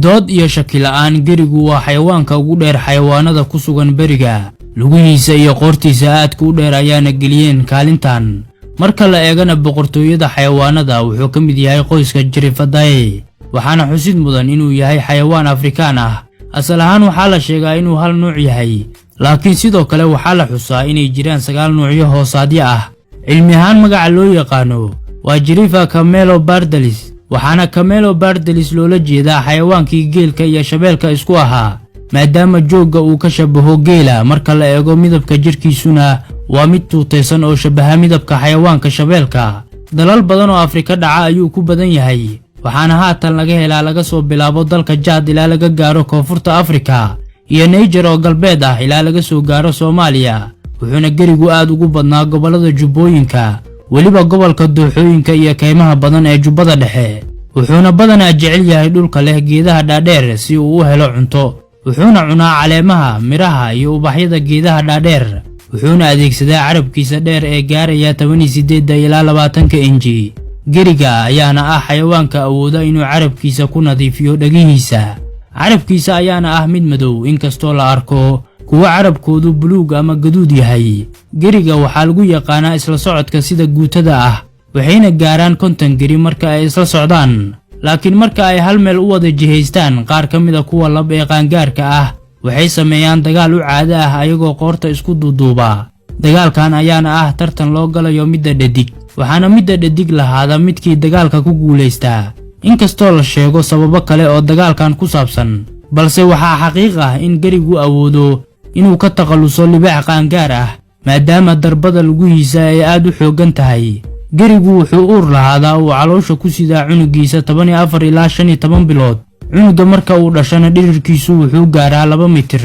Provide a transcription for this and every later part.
dood iyo shaki la'aan gerigu waa xayawaanka ugu dheer xayawaanada ku sugan beriga. lugihiisa iyo qoortiisa aadka u dheer ayaana geliyeen kaalintan. marka la eegana boqortooyada xayawaanada wuxuu ka mid yahay qoyska Giraffidae, waxaana xusid mudan inuu yahay xayawaan Afrikaan ah. asal ahaan waxaa la sheegaa inuu hal nooc yahay, laakiin sidoo kale waxaa la xusaa inay jiraan 9 noocyo hoosaadyo ah. cilmi ahaan magaca loo yaqaano waa Giraffa camelopardalis, waxaana camelopardalis loola jeedaa xayawaankii geelka iyo shabeelka isku ahaa, maadaama joogga uu ka shabaho geela. marka la eego midabka jirkiisuna waa mid tuutaysan oo shabaha midabka xayawaanka shabeelka. dalal badan oo Afrika dhaca ayuu ku badan yahay, waxaana haatan laga helaa laga soo bilaabo dalka Chad ilaa laga gaaro koonfurta Afrika iyo Niger oo galbeed ah ilaa laga soo gaaro Soomaaliya. wuxuuna gerigu aad ugu badnaa gobolada Jubbooyinka, weliba gobolka Dooxooyinka iyo kaymaha badan ee Jubbada Dhexe. wuxuuna badanaa jecel yahay dhulka leh geedaha dhaadheer si uu u helo cunto. wuxuuna cunaa caleemaha, miraha iyo ubaxyada geedaha dhaadheer. wuxuuna adeegsadaa carabkiisa dheer ee gaaraya 18 ilaa 20 inji. geriga ayaana ah xayawaanka awooda inuu carabkiisa ku nadiifiyo dhagihiisa. carabkiisa ayaana ah mid madow, inkastoo la arko kuwa carabkoodu buluug ama gaduud yahay. geriga waxaa lagu yaqaanaa isla socodka sida guutada ah, waxayna gaaraan 50 geri marka ay isla socdaan. laakiin marka ay hal meel u wada jihaystaan, qaar ka mid ah kuwa lab ee qaangaarka ah waxay sameeyaan dagaal u caado ah ayagoo qoorta isku duuduuba. dagaalkan ayaana ah tartan loo galayo midda dhadig, waxaana midda dhadig lahaada midkii dagaalka ku guuleystaa. inkastoo la sheego sababo kale oo dagaalkan ku saabsan, balse waxaa xaqiiq ah in gerigu awoodo inuu ka takhaluso libaax qaangaar ah, maadaama darbada lugihiisa ay aad u xooggan tahay. gerigu wuxuu uur lahaadaa uu caloosha ku sidaa cunugiisa 14 ilaa 15 bilood. cunuga marka uu dhashana dhirirkiisu wuxuu gaaraa 2 mitir.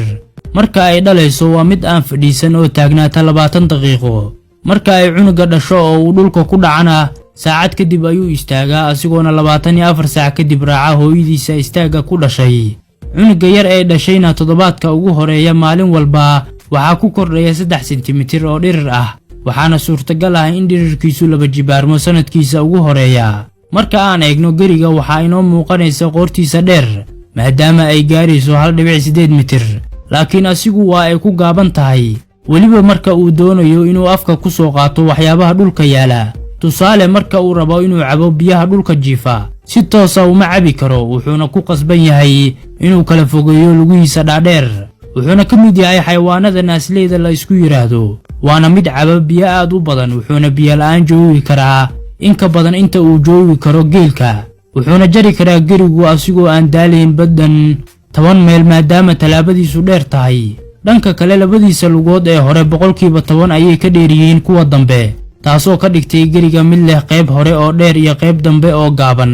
marka ay dhalayso waa mid aan fadhiisan oo taagnaata 20 daqiiqo. marka ay cunuga dhasho oo uu dhulka ku dhacana saacad kadib ayuu istaagaa, asigoona 24 saac kadib raaca hooyadiisa istaaga ku dhashay. cunuga yar ee dhashayna toddobaadka ugu horeeya maalin walba waxaa ku kordhaya 3 sentimitir oo dhirir ah, waxaana suurtagal ah in dhirirkiisu 2 jibaarmo sanadkiisa ugu horeeya. marka aan eegno geriga waxaa inoo muuqanaysa qoortiisa dheer, maadaama ay gaarayso 1.8 mitir, laakiin asigu waa ay ku gaaban tahay, weliba marka uu doonayo inuu afka ku soo qaato waxyaabaha dhulka yaala. tusaale, marka uu rabo inuu cabo biyaha dhulka jiifa, si toosa uma cabi karo, wuxuuna ku qasban yahay inuu kala fogeeyo lugihiisa dhaadheer. wuxuuna ka mid yahay xayawaanada naasleyda la isku yiraahdo, waana mid caba biyo aad u badan, wuxuuna biyo la'aan joogi karaa in ka badan inta uu joogi karo geelka. wuxuuna jari karaa gerigu asigoo aan daalayn badan 10 meel maadaama talaabadiisu dheer tahay. dhanka kale labadiisa lugood ee hore 10% ayay ka dheeryihiin kuwa dambe, taasoo ka dhigtay geriga mid leh qayb hore oo dheer iyo qayb dambe oo gaaban.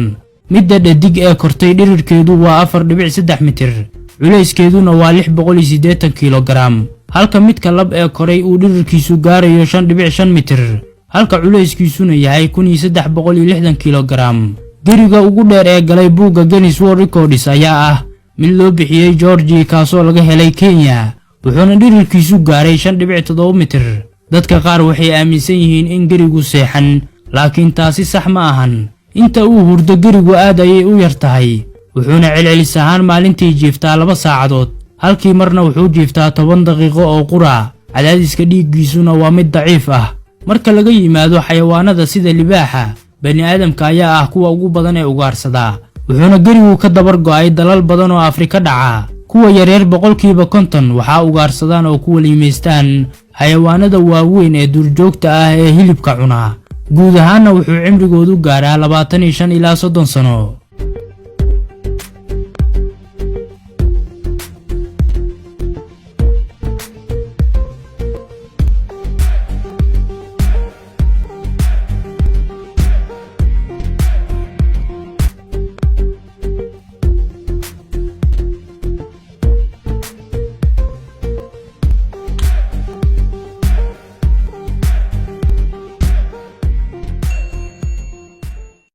midda dhadig ee kortay dhirirkeedu waa 4.3 mitir, culayskeeduna waa 680 kilogaram, halka midka lab ee koray uu dhirirkiisu gaarayo 5.5 mitir, halka culayskiisuna yahay 1360 kilogaram. geriga ugu dheer ee galay buugga Guinness World Records ayaa ah mid loo bixiyey George, kaasoo laga helay Kenya, wuxuuna dhirirkiisu gaaray 5.7 mitir. dadka qaar waxay aaminsan yihiin in gerigu seexan, laakiin taasi sax ma ahan. inta uu hurdo gerigu aad ayay u yar tahay, wuxuuna celcelis ahaan maalintii jiiftaa 2 saacadood, halkii marna wuxuu jiiftaa 10 daqiiqo oo qura. cadaadiska dhiiggiisuna waa mid daciif ah. marka laga yimaado xayawaanada sida libaaxa, bani aadamka ayaa ah kuwa ugu badan ee ugaarsada, wuxuuna gerigu ka dabar go'ay dalal badan oo Afrika dhaca. kuwa yaryar 50% waxaa ugaarsadaan oo ku waliimaystaan xayawaanada waaweyn ee duurjoogta ah ee hilibka cuna. guud ahaanna wuxuu cimrigoodu gaaraa 25 ilaa 30 sano.